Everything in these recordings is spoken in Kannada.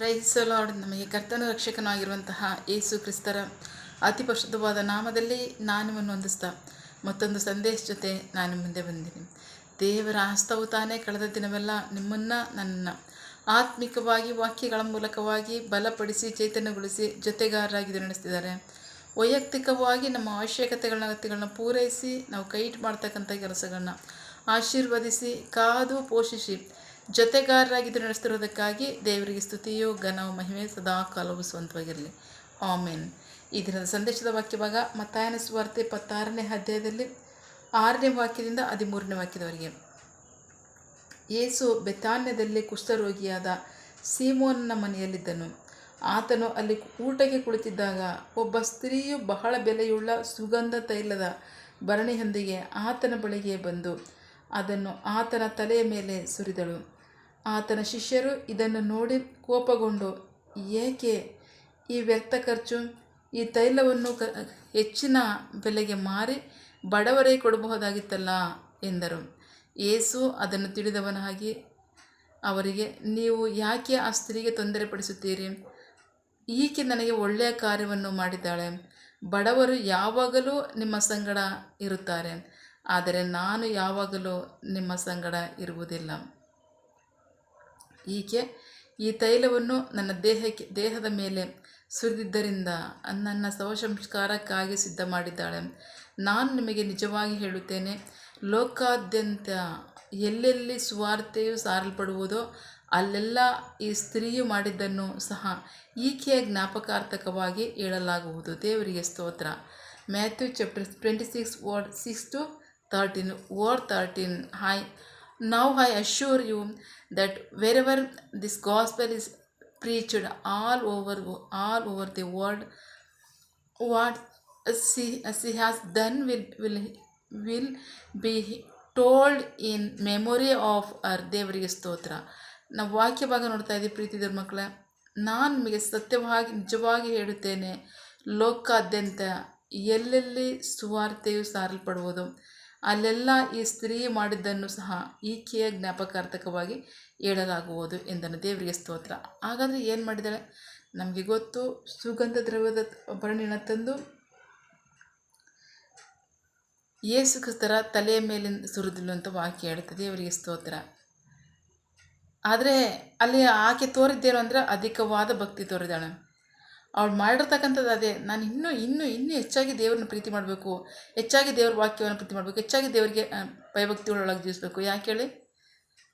Price lord. ನಮಗೆ ಕರ್ತನ ರಕ್ಷಕನಾಗಿರುವಂತಹ ಯೇಸು ಕ್ರಿಸ್ತರ ಅತಿ ಪರಿಶುದ್ಧವಾದ ನಾಮದಲ್ಲಿ ನಾನು ನಿಮ್ಮನ್ನು ವಂದಿಸ್ತಾ ಮತ್ತೊಂದು ಸಂದೇಶ ಜೊತೆ ನಾನು ಮುಂದೆ ಬಂದಿದ್ದೀನಿ. ದೇವರ ಹಸ್ತವು ತಾನೇ ಕಳೆದ ದಿನವೆಲ್ಲ ನಿಮ್ಮನ್ನು ನನ್ನನ್ನು ಆತ್ಮಿಕವಾಗಿ ವಾಕ್ಯಗಳ ಮೂಲಕವಾಗಿ ಬಲಪಡಿಸಿ ಚೈತನ್ಯಗೊಳಿಸಿ ಜೊತೆಗಾರರಾಗಿ ನಡೆಸ್ತಿದ್ದಾರೆ. ವೈಯಕ್ತಿಕವಾಗಿ ನಮ್ಮ ಅಗತ್ಯಗಳನ್ನ ಪೂರೈಸಿ ನಾವು ಕೈಟ್ ಮಾಡ್ತಕ್ಕಂಥ ಕೆಲಸಗಳನ್ನ ಆಶೀರ್ವದಿಸಿ ಕಾದು ಪೋಷಿಸಿ ಜೊತೆಗಾರರಾಗಿ ನಡೆಸ್ತಿರೋದಕ್ಕಾಗಿ ದೇವರಿಗೆ ಸ್ತುತಿಯು ಘನವು ಮಹಿಮೆ ಸದಾ ಕಾಲವು ಸ್ವಂತವಾಗಿರಲಿ. ಆಮೇನ್. ಈ ದಿನದ ಸಂದೇಶದ ವಾಕ್ಯಭಾಗ ಮತ್ತಾಯನ ಸುವಾರ್ತೆ 16ನೇ ಅಧ್ಯಾಯದಲ್ಲಿ 6ನೇ ವಾಕ್ಯದಿಂದ 13ನೇ ವಾಕ್ಯದವರೆಗೆ. ಯೇಸು ಬೆತಾನ್ಯದಲ್ಲಿ ಕುಷ್ಠರೋಗಿಯಾದ ಸೀಮೋನನ ಮನೆಯಲ್ಲಿದ್ದನು. ಆತನು ಅಲ್ಲಿ ಊಟಕ್ಕೆ ಕುಳಿತಿದ್ದಾಗ ಒಬ್ಬ ಸ್ತ್ರೀಯು ಬಹಳ ಬೆಲೆಯುಳ್ಳ ಸುಗಂಧ ತೈಲದ ಭರಣಿಯೊಂದಿಗೆ ಆತನ ಬಳಿಗೆ ಬಂದು ಅದನ್ನು ಆತನ ತಲೆಯ ಮೇಲೆ ಸುರಿದಳು. ಆತನ ಶಿಷ್ಯರು ಇದನ್ನು ನೋಡಿ ಕೋಪಗೊಂಡು, ಏಕೆ ಈ ವ್ಯರ್ಥ ಖರ್ಚು? ಈ ತೈಲವನ್ನು ಹೆಚ್ಚಿನ ಬೆಲೆಗೆ ಮಾರಿ ಬಡವರೇ ಕೊಡಬಹುದಾಗಿತ್ತಲ್ಲ ಎಂದರು. ಯೇಸು ಅದನ್ನು ತಿಳಿದವನಾಗಿ ಅವರಿಗೆ, ನೀವು ಯಾಕೆ ಆ ಸ್ತ್ರೀಗೆ ತೊಂದರೆಪಡಿಸುತ್ತೀರಿ? ಈಕೆ ನನಗೆ ಒಳ್ಳೆಯ ಕಾರ್ಯವನ್ನು ಮಾಡಿದ್ದಾಳೆ. ಬಡವರು ಯಾವಾಗಲೂ ನಿಮ್ಮ ಸಂಗಡ ಇರುತ್ತಾರೆ, ಆದರೆ ನಾನು ಯಾವಾಗಲೂ ನಿಮ್ಮ ಸಂಗಡ ಇರುವುದಿಲ್ಲ. ಈಕೆ ಈ ತೈಲವನ್ನು ನನ್ನ ದೇಹದ ಮೇಲೆ ಸುರಿದಿದ್ದರಿಂದ ನನ್ನ ಶವಸಂಸ್ಕಾರಕ್ಕಾಗಿ ಸಿದ್ಧ ಮಾಡಿದ್ದಾಳೆ. ನಾನು ನಿಮಗೆ ನಿಜವಾಗಿ ಹೇಳುತ್ತೇನೆ, ಲೋಕಾದ್ಯಂತ ಎಲ್ಲೆಲ್ಲಿ ಸುವಾರ್ತೆಯು ಸಾರಲ್ಪಡುವುದೋ ಅಲ್ಲೆಲ್ಲ ಈ ಸ್ತ್ರೀಯು ಮಾಡಿದ್ದನ್ನು ಸಹ ಈಕೆಯ ಜ್ಞಾಪಕಾರ್ಥಕವಾಗಿ ಹೇಳಲಾಗುವುದು. ದೇವರಿಗೆ ಸ್ತೋತ್ರ. Matthew chapter 26 word 6-13. Word 13. Now I assure you that wherever this gospel is preached all over the world, what she has done will be told in memory of her. ದೇವರಿಗೆ ಸ್ತೋತ್ರ. ನಾವು ವಾಕ್ಯ ಭಾಗ ನೋಡ್ತಾ ಇದ್ದೀವಿ. ಪ್ರೀತಿದರ ಮಕ್ಕಳೇ, ನಾನು ನಿಮಗೆ ಸತ್ಯವಾಗಿ ನಿಜವಾಗಿ ಹೇಳುತ್ತೇನೆ, ಲೋಕಾದ್ಯಂತ ಎಲ್ಲೆಲ್ಲಿ ಸುವಾರ್ತೆಯು ಸಾರಲ್ಪಡುವುದು ಅಲ್ಲೆಲ್ಲ ಈ ಸ್ತ್ರೀ ಮಾಡಿದ್ದನ್ನು ಸಹ ಈಕೆಯ ಜ್ಞಾಪಕಾರ್ಥಕವಾಗಿ ಹೇಳಲಾಗುವುದು ಎಂದನು. ದೇವರಿಗೆ ಸ್ತೋತ್ರ. ಹಾಗಾದರೆ ಏನು ಮಾಡಿದ್ದಾಳೆ? ನಮಗೆ ಗೊತ್ತು, ಸುಗಂಧ ದ್ರವ್ಯದ ಭರಣಿನ ತಂದು ಯೇಸು ಕ್ರಿಸ್ತರ ತಲೆಯ ಮೇಲಿಂದ ಸುರಿದಿಲ್ಲ ಅಂತ ವಾಕ್ಯ ಹೇಳುತ್ತೆ. ದೇವರಿಗೆ ಸ್ತೋತ್ರ. ಆದರೆ ಅಲ್ಲಿ ಆಕೆ ತೋರಿದ್ದೇನು ಅಂದರೆ ಅಧಿಕವಾದ ಭಕ್ತಿ ತೋರಿದಾಳೆ. ಅವಳು ಮಾಡಿರ್ತಕ್ಕಂಥದ್ದು ಅದೇ, ನಾನು ಇನ್ನೂ ಹೆಚ್ಚಾಗಿ ದೇವ್ರನ್ನ ಪ್ರೀತಿ ಮಾಡಬೇಕು, ಹೆಚ್ಚಾಗಿ ದೇವ್ರ ವಾಕ್ಯವನ್ನು ಪ್ರೀತಿ ಮಾಡಬೇಕು, ಹೆಚ್ಚಾಗಿ ದೇವರಿಗೆ ಭಯಭಕ್ತಿಗಳೊಳಗೆ ಜೀವಿಸಬೇಕು. ಯಾಕೆ ಹೇಳಿ?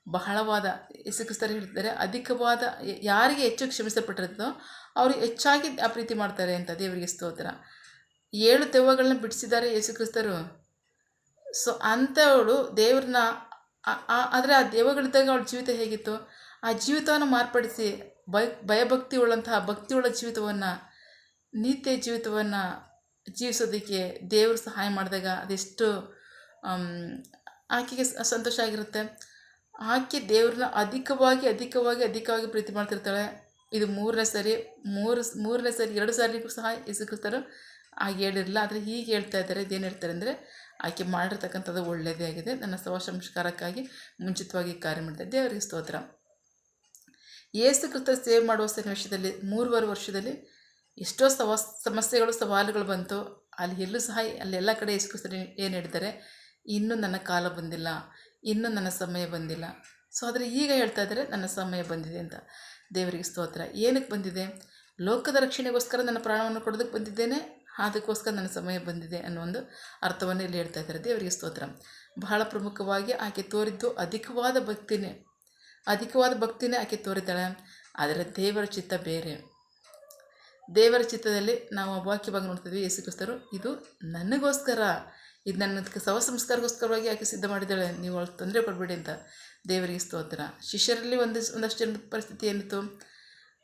ಬಹಳವಾದ ಯೇಸು ಕ್ರಿಸ್ತರು ಹೇಳ್ತಾರೆ, ಅಧಿಕವಾದ ಯಾರಿಗೆ ಹೆಚ್ಚು ಕ್ಷಮಿಸಲ್ಪಟ್ಟಿರುತ್ತೋ ಅವ್ರಿಗೆ ಹೆಚ್ಚಾಗಿ ಆ ಪ್ರೀತಿ ಮಾಡ್ತಾರೆ ಅಂತ. ದೇವರಿಗೆ ಸ್ತೋತ್ರ. 7 ದೆವ್ವಗಳನ್ನ ಬಿಡಿಸಿದ್ದಾರೆ ಯೇಸು ಕ್ರಿಸ್ತರು. ಸೊ ಅಂಥವಳು ದೇವ್ರನ್ನ, ಆದರೆ ಆ ದೆವ್ವಗಳಿದ್ದಾಗ ಅವಳ ಜೀವಿತ ಹೇಗಿತ್ತು? ಆ ಜೀವಿತವನ್ನು ಮಾರ್ಪಡಿಸಿ ಭಯಭಕ್ತಿ ಉಳ್ಳಂತಹ ಭಕ್ತಿಯುಳ್ಳ ಜೀವಿತವನ್ನು, ನಿತ್ಯ ಜೀವಿತವನ್ನು ಜೀವಿಸೋದಕ್ಕೆ ದೇವರು ಸಹಾಯ ಮಾಡಿದಾಗ ಅದೆಷ್ಟು ಆಕೆಗೆ ಸಂತೋಷ ಆಗಿರುತ್ತೆ. ಆಕೆ ದೇವ್ರನ್ನ ಅಧಿಕವಾಗಿ ಪ್ರೀತಿ ಮಾಡ್ತಿರ್ತಾಳೆ. ಇದು ಮೂರನೇ ಸರಿ 2 ಸಾರಿಗೂ ಸಹ ಯೇಸು ಕ್ರಿಸ್ತರು ಹಾಗೆ ಹೇಳಿರಲಿಲ್ಲ. ಆದರೆ ಹೀಗೆ ಹೇಳ್ತಾ ಇದ್ದಾರೆ. ಇದೇನು ಹೇಳ್ತಾರೆ ಅಂದರೆ, ಆಕೆ ಮಾಡಿರ್ತಕ್ಕಂಥದ್ದು ಒಳ್ಳೆಯದೇ ಆಗಿದೆ, ನನ್ನ ಶವಸಂಸ್ಕಾರಕ್ಕಾಗಿ ಮುಂಚಿತವಾಗಿ ಕಾರ್ಯ ಮಾಡಿದೆ. ದೇವರಿಗೆ ಸ್ತೋತ್ರ. ಯೇಸು ಕ್ರಿಸ್ತ ಸೇವೆ ಮಾಡುವ ಸನ್ನಿವೇಶದಲ್ಲಿ 3.5 ವರ್ಷದಲ್ಲಿ ಎಷ್ಟೋ ಸಮಸ್ಯೆಗಳು ಸವಾಲುಗಳು ಬಂತು. ಎಲ್ಲೂ ಸಹ ಅಲ್ಲೆಲ್ಲ ಕಡೆ ಯೇಸು ಕ್ರಿಸ್ತ ಏನು ಹೇಳಿದ್ದಾರೆ? ಇನ್ನೂ ನನ್ನ ಕಾಲ ಬಂದಿಲ್ಲ, ಇನ್ನೂ ನನ್ನ ಸಮಯ ಬಂದಿಲ್ಲ. ಸೊ ಆದರೆ ಈಗ ಹೇಳ್ತಾ ಇದ್ದಾರೆ, ನನ್ನ ಸಮಯ ಬಂದಿದೆ ಅಂತ. ದೇವರಿಗೆ ಸ್ತೋತ್ರ. ಏನಕ್ಕೆ ಬಂದಿದೆ? ಲೋಕದ ರಕ್ಷಣೆಗೋಸ್ಕರ ನನ್ನ ಪ್ರಾಣವನ್ನು ಕೊಡೋದಕ್ಕೆ ಬಂದಿದ್ದೇನೆ, ಅದಕ್ಕೋಸ್ಕರ ನನ್ನ ಸಮಯ ಬಂದಿದೆ ಅನ್ನೋ ಒಂದು ಅರ್ಥವನ್ನು ಇಲ್ಲಿ ಹೇಳ್ತಾ ಇದ್ದಾರೆ. ದೇವರಿಗೆ ಸ್ತೋತ್ರ. ಬಹಳ ಪ್ರಮುಖವಾಗಿ ಆಕೆ ತೋರಿದ್ದು ಅಧಿಕವಾದ ಭಕ್ತಿನೇ ಆಕೆ ತೋರಿದ್ದಾಳೆ. ಆದರೆ ದೇವರ ಚಿತ್ತ ಬೇರೆ. ದೇವರ ಚಿತ್ತದಲ್ಲಿ ನಾವು ವಾಕ್ಯ ಭಾಗ ನೋಡ್ತಿದ್ವಿ. ಯೇಸು ಕ್ರಿಸ್ತರು ಇದು ನನಗೋಸ್ಕರ, ಇದು ನನ್ನ ಶವಸಂಸ್ಕಾರಕ್ಕೋಸ್ಕರವಾಗಿ ಆಕೆ ಸಿದ್ಧ ಮಾಡಿದ್ದಾಳೆ, ನೀವು ಅವಳು ತೊಂದರೆ ಕೊಡಬೇಡಿ ಅಂತ. ದೇವರಿಗೆ ಸ್ತೋತ್ರ. ಶಿಷ್ಯರಲ್ಲಿ ಒಂದಷ್ಟು ಜನ ಪರಿಸ್ಥಿತಿ ಏನಿತ್ತು?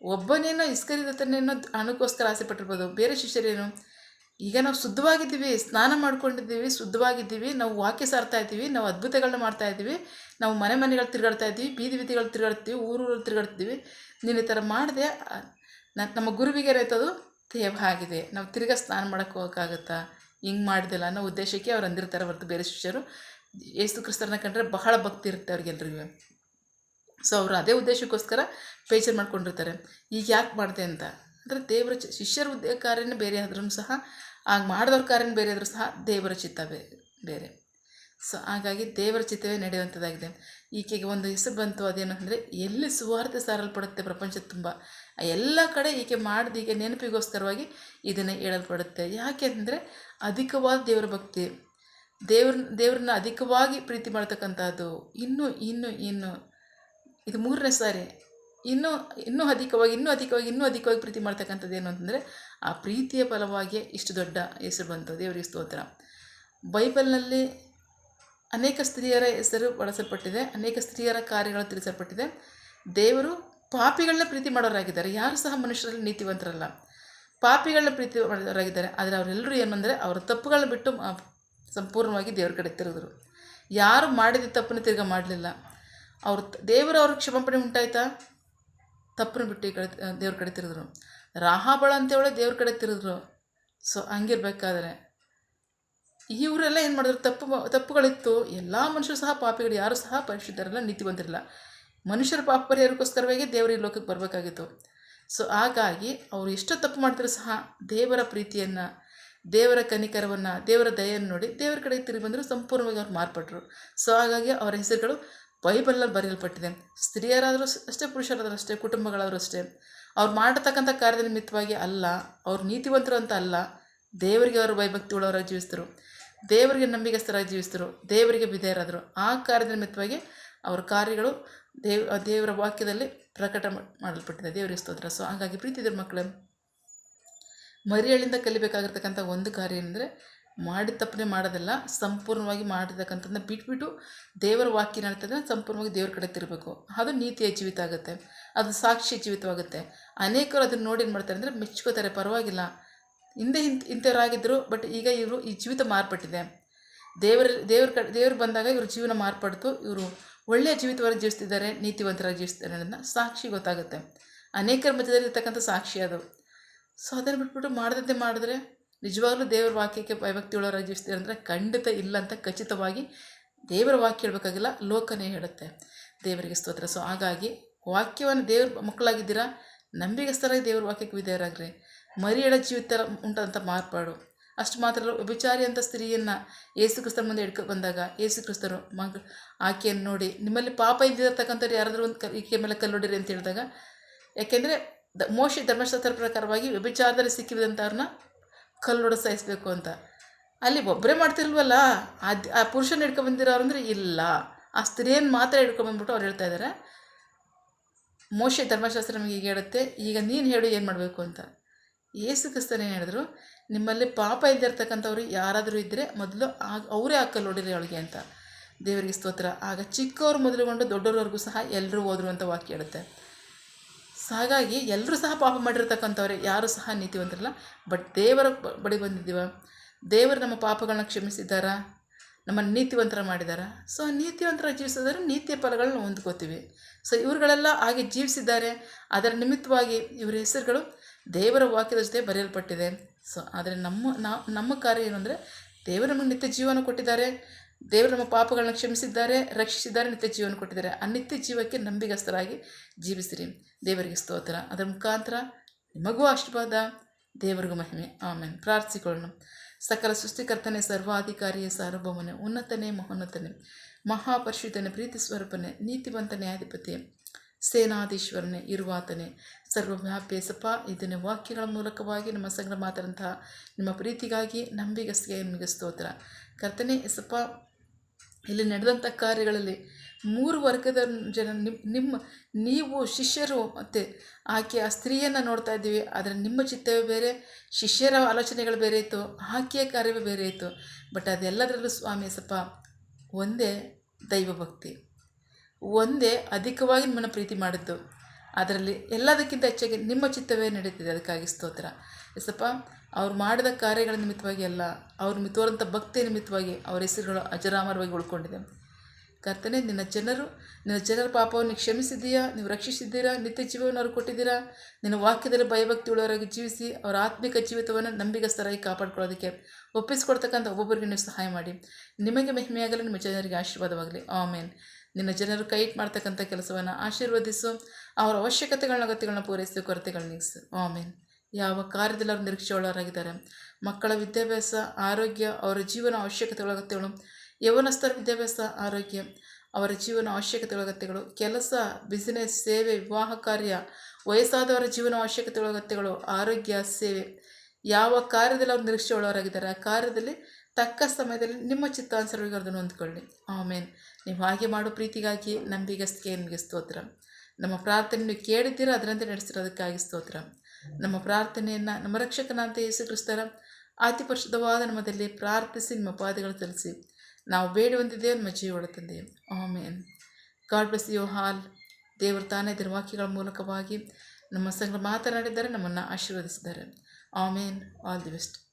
ಒಬ್ಬನೇನೋ ಇಸ್ಕರಿಯೋತನೇನೋ ಹಣಕ್ಕೋಸ್ಕರ ಆಸೆ ಪಟ್ಟಿರ್ಬೋದು. ಬೇರೆ ಶಿಷ್ಯರೇನು? ಈಗ ನಾವು ಶುದ್ಧವಾಗಿದ್ದೀವಿ, ಸ್ನಾನ ಮಾಡ್ಕೊಂಡಿದ್ದೀವಿ, ಶುದ್ಧವಾಗಿದ್ದೀವಿ, ನಾವು ವಾಕ್ಯ ಸಾರ್ತಾ ಇದ್ದೀವಿ, ನಾವು ಅದ್ಭುತಗಳನ್ನ ಮಾಡ್ತಾ ಇದ್ದೀವಿ, ನಾವು ಮನೆಗಳು ತಿರುಗಾಡ್ತಾ ಇದ್ದೀವಿ, ಬೀದಿಗಳು ತಿರುಗಾಡ್ತೀವಿ, ಊರೂರಲ್ಲಿ ತಿರುಗಾಡ್ತೀವಿ, ನೀನು ಈ ಥರ ಮಾಡಿದೆ, ನಮ್ಮ ಗುರುವಿಗೆ ಏನಾಯ್ತದು ತೇವ ಆಗಿದೆ, ನಾವು ತಿರ್ಗಾ ಸ್ನಾನ ಮಾಡೋಕ್ಕೆ ಹೋಗೋಕ್ಕಾಗುತ್ತಾ? ಹಿಂಗೆ ಮಾಡಿದಿಲ್ಲ ಅನ್ನೋ ಉದ್ದೇಶಕ್ಕೆ ಅವ್ರು ಅಂದಿರ್ತಾರೆ ಹೊರತು ಬೇರೆ ಶಿಷ್ಯರು ಯೇಸು ಕ್ರಿಸ್ತರನ್ನ ಕಂಡ್ರೆ ಬಹಳ ಭಕ್ತಿ ಇರುತ್ತೆ ಅವ್ರಿಗೆಲ್ರಿಗೂ. ಸೊ ಅವರು ಅದೇ ಉದ್ದೇಶಕ್ಕೋಸ್ಕರ ಬೇಜಾರು ಮಾಡ್ಕೊಂಡಿರ್ತಾರೆ. ಈಗ ಯಾಕೆ ಮಾಡಿದೆ ಅಂತ ಅಂದರೆ ದೇವರ ಶಿಷ್ಯರ ಕಾರ್ಯನೇ ಬೇರೆ ಆದ್ರೂ ಸಹ, ಆಗ ಮಾಡಿದವ್ರ ಕಾರ್ಯನೇ ಬೇರೆ ಆದರೂ ಸಹ ದೇವರ ಚಿತ್ತ ಬೇರೆ. ಸೊ ಹಾಗಾಗಿ ದೇವರ ಚಿತ್ತವೇ ನಡೆಯುವಂಥದ್ದಾಗಿದೆ. ಈಕೆಗೆ ಒಂದು ಹೆಸರು ಬಂತು, ಅದೇನು ಅಂದರೆ ಎಲ್ಲಿ ಸುವಾರ್ತೆ ಸಾರಲ್ಪಡುತ್ತೆ ಪ್ರಪಂಚ ತುಂಬ, ಎಲ್ಲ ಕಡೆ ಈಕೆ ಮಾಡಿದ ಈಗ ನೆನಪಿಗೋಸ್ಕರವಾಗಿ ಇದನ್ನು ಹೇಳಲ್ಪಡುತ್ತೆ. ಯಾಕೆ ಅಂದರೆ ಅಧಿಕವಾದ ದೇವರ ಭಕ್ತಿ, ದೇವ್ರನ್ನ ಅಧಿಕವಾಗಿ ಪ್ರೀತಿ ಮಾಡ್ತಕ್ಕಂಥದ್ದು. ಇನ್ನು ಇದು 3ನೇ ಸಾರಿ ಇನ್ನೂ ಅಧಿಕವಾಗಿ ಪ್ರೀತಿ ಮಾಡ್ತಕ್ಕಂಥದ್ದು ಏನು ಅಂತಂದರೆ ಆ ಪ್ರೀತಿಯ ಫಲವಾಗಿ ಇಷ್ಟು ದೊಡ್ಡ ಹೆಸರು ಬಂತು. ದೇವರಿಗೆ ಸ್ತೋತ್ರ. ಬೈಬಲ್ನಲ್ಲಿ ಅನೇಕ ಸ್ತ್ರೀಯರ ಹೆಸರು ಬಳಸಲ್ಪಟ್ಟಿದೆ, ಅನೇಕ ಸ್ತ್ರೀಯರ ಕಾರ್ಯಗಳು ತಿಳಿಸಲ್ಪಟ್ಟಿದೆ. ದೇವರು ಪಾಪಿಗಳನ್ನ ಪ್ರೀತಿ ಮಾಡೋರಾಗಿದ್ದಾರೆ, ಯಾರು ಸಹ ಮನುಷ್ಯರಲ್ಲಿ ನೀತಿವಂತರಲ್ಲ, ಪಾಪಿಗಳನ್ನ ಪ್ರೀತಿ ಮಾಡೋರಾಗಿದ್ದಾರೆ. ಆದರೆ ಅವರೆಲ್ಲರೂ ಏನಂದರೆ ಅವರ ತಪ್ಪುಗಳನ್ನ ಬಿಟ್ಟು ಸಂಪೂರ್ಣವಾಗಿ ದೇವ್ರ ಕಡೆ ತಿರುಗಿದ್ರು. ಯಾರು ಮಾಡಿದ ತಪ್ಪನ್ನು ತಿರ್ಗಿ ಮಾಡಲಿಲ್ಲ. ಅವ್ರಿಗೆ ಕ್ಷಮಾಪಣೆ ಉಂಟಾಯ್ತಾ? ತಪ್ಪನ್ನು ಬಿಟ್ಟು ಈ ಕಡೆ ದೇವ್ರ ಕಡೆ ತಿರುಗಿದ್ರು. ರಾಹಾಬಳ ಅಂತೇಳಿ ದೇವ್ರ ಕಡೆ ತಿರುಗಿದ್ರು. ಸೊ ಹಂಗಿರ್ಬೇಕಾದ್ರೆ ಇವರೆಲ್ಲ ಏನು ಮಾಡಿದ್ರು? ತಪ್ಪುಗಳಿತ್ತು. ಎಲ್ಲ ಮನುಷ್ಯರು ಸಹ ಪಾಪಿಗಳು, ಯಾರು ಸಹ ಪರಿಶುದ್ಧರಲ್ಲ, ನೀತಿವಂತರಿಲ್ಲ. ಮನುಷ್ಯರ ಪಾಪ ಪರಿಹಾರಕ್ಕೋಸ್ಕರವಾಗಿ ದೇವರು ಈ ಲೋಕಕ್ಕೆ ಬರಬೇಕಾಗಿತ್ತು. ಸೊ ಹಾಗಾಗಿ ಅವರು ಎಷ್ಟು ತಪ್ಪು ಮಾಡ್ತಿದ್ರು ಸಹ ದೇವರ ಪ್ರೀತಿಯನ್ನು, ದೇವರ ಕನಿಕರವನ್ನು, ದೇವರ ದಯೆಯನ್ನು ನೋಡಿ ದೇವರ ಕಡೆ ತಿರುಗಿ ಬಂದರು. ಸಂಪೂರ್ಣವಾಗಿ ಅವ್ರು ಮಾರ್ಪಟ್ಟರು. ಸೊ ಹಾಗಾಗಿ ಅವರ ಹೆಸರುಗಳು ಬೈಬಲಲ್ಲಿ ಬರೆಯಲ್ಪಟ್ಟಿದೆ. ಸ್ತ್ರೀಯರಾದರೂ ಅಷ್ಟೇ, ಪುರುಷರಾದರೂ ಅಷ್ಟೇ, ಕುಟುಂಬಗಳಾದರೂ ಅಷ್ಟೇ. ಅವ್ರು ಮಾಡತಕ್ಕಂಥ ಕಾರ್ಯದ ನಿಮಿತ್ತವಾಗಿ ಅಲ್ಲ, ಅವ್ರು ನೀತಿವಂತರು ಅಂತ ಅಲ್ಲ, ದೇವರಿಗೆ ಅವರು ಭಯಭಕ್ತಿ ಉಳ್ಳವರಾಗಿ ಜೀವಿಸಿದರು, ದೇವರಿಗೆ ನಂಬಿಗಸ್ತರಾಗಿ ಜೀವಿಸಿದರು, ದೇವರಿಗೆ ವಿಧೇಯರಾದರು. ಆ ಕಾರ್ಯದ ನಿಮಿತ್ತವಾಗಿ ಅವರ ಕಾರ್ಯಗಳು ದೇವರ ವಾಕ್ಯದಲ್ಲಿ ಪ್ರಕಟ ಮಾಡಲ್ಪಟ್ಟಿದೆ. ದೇವರಿಗೆ ಸ್ತೋತ್ರ. ಸೊ ಹಾಗಾಗಿ ಪ್ರೀತಿದ್ರ ಮಕ್ಕಳೇ, ಮರಿಯಳಿಂದ ಕಲಿಬೇಕಾಗಿರ್ತಕ್ಕಂಥ ಒಂದು ಕಾರ್ಯ ಏನಂದರೆ ಮಾಡಿದ ತಪ್ಪನೆ ಮಾಡೋದಲ್ಲ, ಸಂಪೂರ್ಣವಾಗಿ ಮಾಡಿರ್ತಕ್ಕಂಥದ್ದನ್ನ ಬಿಟ್ಬಿಟ್ಟು ದೇವರ ವಾಕ್ಯ ಹೇಳ್ತದೆ ಸಂಪೂರ್ಣವಾಗಿ ದೇವ್ರ ಕಡೆ ತಿರಬೇಕು. ಅದು ನೀತಿಯ ಜೀವಿತ ಆಗುತ್ತೆ, ಅದು ಸಾಕ್ಷಿ ಜೀವಿತವಾಗುತ್ತೆ. ಅನೇಕರು ಅದನ್ನು ನೋಡಿ ಏನು ಮಾಡ್ತಾರೆ ಅಂದರೆ ಮೆಚ್ಕೋತಾರೆ, ಪರವಾಗಿಲ್ಲ ಹಿಂದೆ ಇಂಥವರಾಗಿದ್ದರು, ಬಟ್ ಈಗ ಇವರು ಈ ಜೀವಿತ ಮಾರ್ಪಟ್ಟಿದೆ, ದೇವ್ರು ಬಂದಾಗ ಇವ್ರ ಜೀವನ ಮಾರ್ಪಡ್ತು, ಇವರು ಒಳ್ಳೆಯ ಜೀವಿತವಾಗಿ ಜೀವಿಸ್ತಿದ್ದಾರೆ, ನೀತಿವಂತರಾಗಿ ಜೀವಿಸ್ತಾರೆ ಅನ್ನೋದನ್ನ ಸಾಕ್ಷಿ ಗೊತ್ತಾಗುತ್ತೆ. ಅನೇಕರ ಮಧ್ಯದಲ್ಲಿ ಇರ್ತಕ್ಕಂಥ ಸಾಕ್ಷಿ ಅದು. ಸೊ ಅದನ್ನು ಬಿಟ್ಬಿಟ್ಟು ಮಾಡದಂತೆ ಮಾಡಿದ್ರೆ ನಿಜವಾಗ್ಲೂ ದೇವರ ವಾಕ್ಯಕ್ಕೆ ಭಯಭಕ್ತಿ ಉಳ್ಳವರಾಗಿ ಜೀವಿಸ್ತೀರ ಅಂದರೆ ಖಂಡಿತ ಇಲ್ಲ ಅಂತ ಖಚಿತವಾಗಿ ದೇವರ ವಾಕ್ಯ ಹೇಳಬೇಕಾಗಿಲ್ಲ, ಲೋಕನೇ ಹೇಳುತ್ತೆ. ದೇವರಿಗೆ ಸ್ತೋತ್ರ. ಸೊ ಹಾಗಾಗಿ ವಾಕ್ಯವನ್ನು ದೇವ್ರ ಮಕ್ಕಳಾಗಿದ್ದೀರಾ, ನಂಬಿಗಸ್ತರಾಗಿ ದೇವ್ರ ವಾಕ್ಯಕ್ಕೆ ವಿಧೇಯರಾಗ್ರಿ. ಮರಿಯಳ ಜೀವಿತ ಉಂಟಂಥ ಮಾರ್ಪಾಡು. ಅಷ್ಟು ಮಾತ್ರ ಅಲ್ಲ, ವ್ಯಭಿಚಾರಿ ಅಂತ ಸ್ತ್ರೀಯನ್ನು ಯೇಸು ಕ್ರಿಸ್ತನ ಮುಂದೆ ಹಿಡ್ಕೊ ಬಂದಾಗ ಯೇಸು ಕ್ರಿಸ್ತರು ಆಕೆಯನ್ನು ನೋಡಿ ನಿಮ್ಮಲ್ಲಿ ಪಾಪ ಇದ್ದಿರತಕ್ಕಂಥವ್ರು ಯಾರಾದರೂ ಒಂದು ಈಕೆ ಮೇಲೆ ಕಲ್ಲೊಡಿರಿ ಅಂತ ಹೇಳಿದಾಗ, ಯಾಕೆಂದರೆ ಮೋಶೆ ಧರ್ಮಶಾಸ್ತ್ರ ಪ್ರಕಾರವಾಗಿ ವ್ಯಭಿಚಾರದಲ್ಲಿ ಸಿಕ್ಕಿದಂಥವ್ರನ್ನ ಕಲ್ಲೊಡ ಸಾಯಿಸಬೇಕು ಅಂತ. ಅಲ್ಲಿ ಒಬ್ಬರೇ ಮಾಡ್ತಿಲ್ವಲ್ಲ, ಆ ಪುರುಷನ ಹಿಡ್ಕೊಂಬಂದಿರೋರು ಅಂದರೆ ಇಲ್ಲ, ಆ ಸ್ತ್ರೀಯನ್ನು ಮಾತ್ರ ಹಿಡ್ಕೊಂಬಂದ್ಬಿಟ್ಟು ಅವ್ರು ಹೇಳ್ತಾ ಇದ್ದಾರೆ, ಮೋಶೆ ಧರ್ಮಶಾಸ್ತ್ರ ನಮಗೆ ಈಗ ಹೇಳುತ್ತೆ, ಈಗ ನೀನು ಹೇಳು ಏನು ಮಾಡಬೇಕು ಅಂತ. ಯೇಸು ಕ್ರಿಸ್ತನೇ ಹೇಳಿದ್ರು, ನಿಮ್ಮಲ್ಲಿ ಪಾಪ ಇದ್ದಿರ್ತಕ್ಕಂಥವ್ರು ಯಾರಾದರೂ ಇದ್ದರೆ ಮೊದಲು ಅವರೇ ಆ ಕಲ್ಲೊಡಿರಿ ಅವಳಿಗೆ ಅಂತ. ದೇವರಿಗೆ ಸ್ತೋತ್ರ. ಆಗ ಚಿಕ್ಕವ್ರು ಮೊದಲುಗೊಂಡು ದೊಡ್ಡವ್ರವರೆಗೂ ಸಹ ಎಲ್ಲರೂ ಹೋದ್ರು ಅಂತ ವಾಕ್ಯ ಹೇಳುತ್ತೆ. ಹಾಗಾಗಿ ಎಲ್ಲರೂ ಸಹ ಪಾಪ ಮಾಡಿರ್ತಕ್ಕಂಥವ್ರೆ, ಯಾರೂ ಸಹ ನೀತಿವಂತರಲ್ಲ. ಬಟ್ ದೇವರ ಬಳಿ ಬಂದಿದ್ದೀವ, ದೇವರು ನಮ್ಮ ಪಾಪಗಳನ್ನ ಕ್ಷಮಿಸಿದ್ದಾರಾ, ನಮ್ಮನ್ನು ನೀತಿವಂತರ ಮಾಡಿದಾರಾ. ಸೊ ನೀತಿವಂತರ ಜೀವಿಸಿದರೆ ನೀತಿಯ ಫಲಗಳನ್ನ ಹೊಂದ್ಕೋತೀವಿ. ಸೊ ಇವ್ರುಗಳೆಲ್ಲ ಹಾಗೆ ಜೀವಿಸಿದ್ದಾರೆ, ಅದರ ನಿಮಿತ್ತವಾಗಿ ಇವರ ಹೆಸರುಗಳು ದೇವರ ವಾಕ್ಯದ ಜೊತೆ ಬರೆಯಲ್ಪಟ್ಟಿದೆ. ಸೊ ಆದರೆ ನಮ್ಮ ಕಾರ್ಯ ಏನು ಅಂದರೆ ದೇವರು ನಮಗೆ ನಿತ್ಯ ಜೀವನ ಕೊಟ್ಟಿದ್ದಾರೆ, ದೇವರು ನಮ್ಮ ಪಾಪಗಳನ್ನ ಕ್ಷಮಿಸಿದ್ದಾರೆ, ರಕ್ಷಿಸಿದ್ದಾರೆ, ನಿತ್ಯ ಜೀವನ ಕೊಟ್ಟಿದ್ದಾರೆ. ಆ ನಿತ್ಯ ಜೀವಕ್ಕೆ ನಂಬಿಗಸ್ತರಾಗಿ ಜೀವಿಸಿರಿ. ದೇವರಿಗೆ ಸ್ತೋತ್ರ. ಅದರ ಮುಖಾಂತರ ನಿಮಗೂ ಆಶೀರ್ವಾದ, ದೇವರಿಗೂ ಮಹಿಮೆ. ಆಮೇಲೆ ಪ್ರಾರ್ಥಿಸಿಕೊಳ್ಳೋಣ. ಸಕಲ ಸೃಷ್ಟಿಕರ್ತನೆ, ಸರ್ವಾಧಿಕಾರಿಯೇ, ಸಾರ್ವಭೌಮನೆ, ಉನ್ನತನೇ, ಮಹೋನ್ನತನೇ, ಮಹಾಪರಿಶುದ್ಧನೇ, ಪ್ರೀತಿ ಸ್ವರೂಪನೇ, ನೀತಿವಂತನೇ, ಅಧಿಪತಿ, ಸೇನಾಧೀಶ್ವರನೇ, ಇರುವಾತನೇ, ಸರ್ವವ್ಯಾಪಿ ಸಪ. ಇದನ್ನೇ ವಾಕ್ಯಗಳ ಮೂಲಕವಾಗಿ ನಮ್ಮ ಸಂಗ್ರಹ ಮಾತಾದಂತಹ ನಿಮ್ಮ ಪ್ರೀತಿಗಾಗಿ, ನಂಬಿಗಸ್ತಿಗೆ ನಿಮಗೆ ಸ್ತೋತ್ರ. ಕರ್ತನೇ ಎಸಪ್ಪ, ಇಲ್ಲಿ ನಡೆದಂಥ ಕಾರ್ಯಗಳಲ್ಲಿ 3 ವರ್ಗದ ಜನ ನೀವು ಶಿಷ್ಯರು ಮತ್ತು ಆಕೆ ಆ ಸ್ತ್ರೀಯನ್ನು ನೋಡ್ತಾ ಇದ್ದೀವಿ. ಆದರೆ ನಿಮ್ಮ ಚಿತ್ತವೇ ಬೇರೆ, ಶಿಷ್ಯರ ಆಲೋಚನೆಗಳು ಬೇರೆ ಇತ್ತು, ಆಕೆಯ ಕಾರ್ಯವೇ ಬೇರೆ ಇತ್ತು. ಬಟ್ ಅದೆಲ್ಲದರಲ್ಲೂ ಸ್ವಾಮಿ ಎಸಪ್ಪ ಒಂದೇ ದೈವಭಕ್ತಿ, ಒಂದೇ ಅಧಿಕವಾಗಿ ನಿಮ್ಮನ್ನು ಪ್ರೀತಿ ಮಾಡಿದ್ದು. ಅದರಲ್ಲಿ ಎಲ್ಲದಕ್ಕಿಂತ ಹೆಚ್ಚಾಗಿ ನಿಮ್ಮ ಚಿತ್ತವೇ ನಡೀತಿದೆ. ಅದಕ್ಕಾಗಿ ಸ್ತೋತ್ರ ಎಸಪ್ಪ. ಅವ್ರು ಮಾಡಿದ ಕಾರ್ಯಗಳ ನಿಮಿತ್ತವಾಗಿ ಅಲ್ಲ, ಅವ್ರ ತೋರಂಥ ಭಕ್ತಿಯ ನಿಮಿತ್ತವಾಗಿ ಅವರ ಹೆಸರುಗಳು ಅಜರಾಮರವಾಗಿ ಉಳ್ಕೊಂಡಿದೆ. ಕರ್ತನೆ, ನಿನ್ನ ಜನರ ಪಾಪವನ್ನು ಕ್ಷಮಿಸಿದ್ದೀಯಾ, ನೀವು ರಕ್ಷಿಸಿದ್ದೀರಾ, ನಿತ್ಯ ಜೀವವನ್ನು ಅವ್ರು ಕೊಟ್ಟಿದ್ದೀರಾ. ನಿನ್ನ ವಾಕ್ಯದಲ್ಲಿ ಭಯಭಕ್ತಿ ಉಳ್ಳವರಾಗಿ ಜೀವಿಸಿ ಅವರ ಆತ್ಮಿಕ ಜೀವಿತವನ್ನು ನಂಬಿಗಸ್ತರಾಗಿ ಕಾಪಾಡ್ಕೊಳ್ಳೋದಕ್ಕೆ ಒಪ್ಪಿಸ್ಕೊಡ್ತಕ್ಕಂಥ ಒಬ್ಬೊಬ್ಬರಿಗೆ ನೀವು ಸಹಾಯ ಮಾಡಿ. ನಿಮಗೆ ಮಹಿಮೆಯಾಗಲಿ, ನಿಮ್ಮ ಜನರಿಗೆ ಆಶೀರ್ವಾದವಾಗಲಿ. ಆಮೇನ್. ನಿನ್ನ ಜನರು ಕೈ ಮಾಡ್ತಕ್ಕಂಥ ಕೆಲಸವನ್ನು ಆಶೀರ್ವದಿಸು. ಅವರ ಅಗತ್ಯಗಳನ್ನ ಪೂರೈಸಿ, ಕೊರತೆಗಳನ್ನ ನೀಗಿಸು. ಆಮೇನ್. ಯಾವ ಕಾರ್ಯದಲ್ಲಿ ಅವರು ನಿರೀಕ್ಷೆಯುಳ್ಳವರಾಗಿದ್ದಾರೆ. ಮಕ್ಕಳ ವಿದ್ಯಾಭ್ಯಾಸ, ಆರೋಗ್ಯ, ಅವರ ಜೀವನ ಅಗತ್ಯಗಳು, ಯೌವನಸ್ಥರ ವಿದ್ಯಾಭ್ಯಾಸ, ಆರೋಗ್ಯ, ಅವರ ಜೀವನ ಅಗತ್ಯಗಳು, ಕೆಲಸ, ಬಿಸಿನೆಸ್, ಸೇವೆ, ವಿವಾಹ ಕಾರ್ಯ, ವಯಸ್ಸಾದವರ ಜೀವನ ಅಗತ್ಯಗಳು, ಆರೋಗ್ಯ, ಸೇವೆ, ಯಾವ ಕಾರ್ಯದಲ್ಲಿ ಅವರು ನಿರೀಕ್ಷೆಯುಳ್ಳವರಾಗಿದ್ದಾರೆ ಆ ಕಾರ್ಯದಲ್ಲಿ ತಕ್ಕ ಸಮಯದಲ್ಲಿ ನಿಮ್ಮ ಚಿತ್ತಾನುಸಾರವಾಗಿ ಅದನ್ನು ಹೊಂದ್ಕೊಳ್ಳಿ. ಆಮೇನ್. ನೀವು ಹಾಗೆ ಮಾಡೋ ಪ್ರೀತಿಗಾಗಿ, ನಂಬಿಗಸ್ತಿಗೆ ನಿಮಗೆ ಸ್ತೋತ್ರ. ನಮ್ಮ ಪ್ರಾರ್ಥನೆಯನ್ನು ಕೇಳಿದ್ದೀರ, ಅದರಂತೆ ನಡೆಸಿರೋದಕ್ಕಾಗಿ ಸ್ತೋತ್ರ. ನಮ್ಮ ಪ್ರಾರ್ಥನೆಯನ್ನು ನಮ್ಮ ರಕ್ಷಕನಾದ ಯೇಸು ಕ್ರಿಸ್ತರ ಅತಿ ಪರಿಶುದ್ಧವಾದ ನಾಮದಲ್ಲಿ ಪ್ರಾರ್ಥಿಸಿ ನಿಮ್ಮ ಪಾದಗಳು ತಲಿಸಿ ನಾವು ಬೇಡಿ ಹೊಂದಿದ್ದೇವೆ, ನಮ್ಮ ಜೀವಳ ತಂದೆ. Amen. God bless you all. ದೇವರು ತಾನೇ ವಾಕ್ಯಗಳ ಮೂಲಕವಾಗಿ ನಮ್ಮ ಸಂಘ ಮಾತನಾಡಿದ್ದಾರೆ, ನಮ್ಮನ್ನು ಆಶೀರ್ವದಿಸಿದ್ದಾರೆ. ಆಮೇನ್. All the best.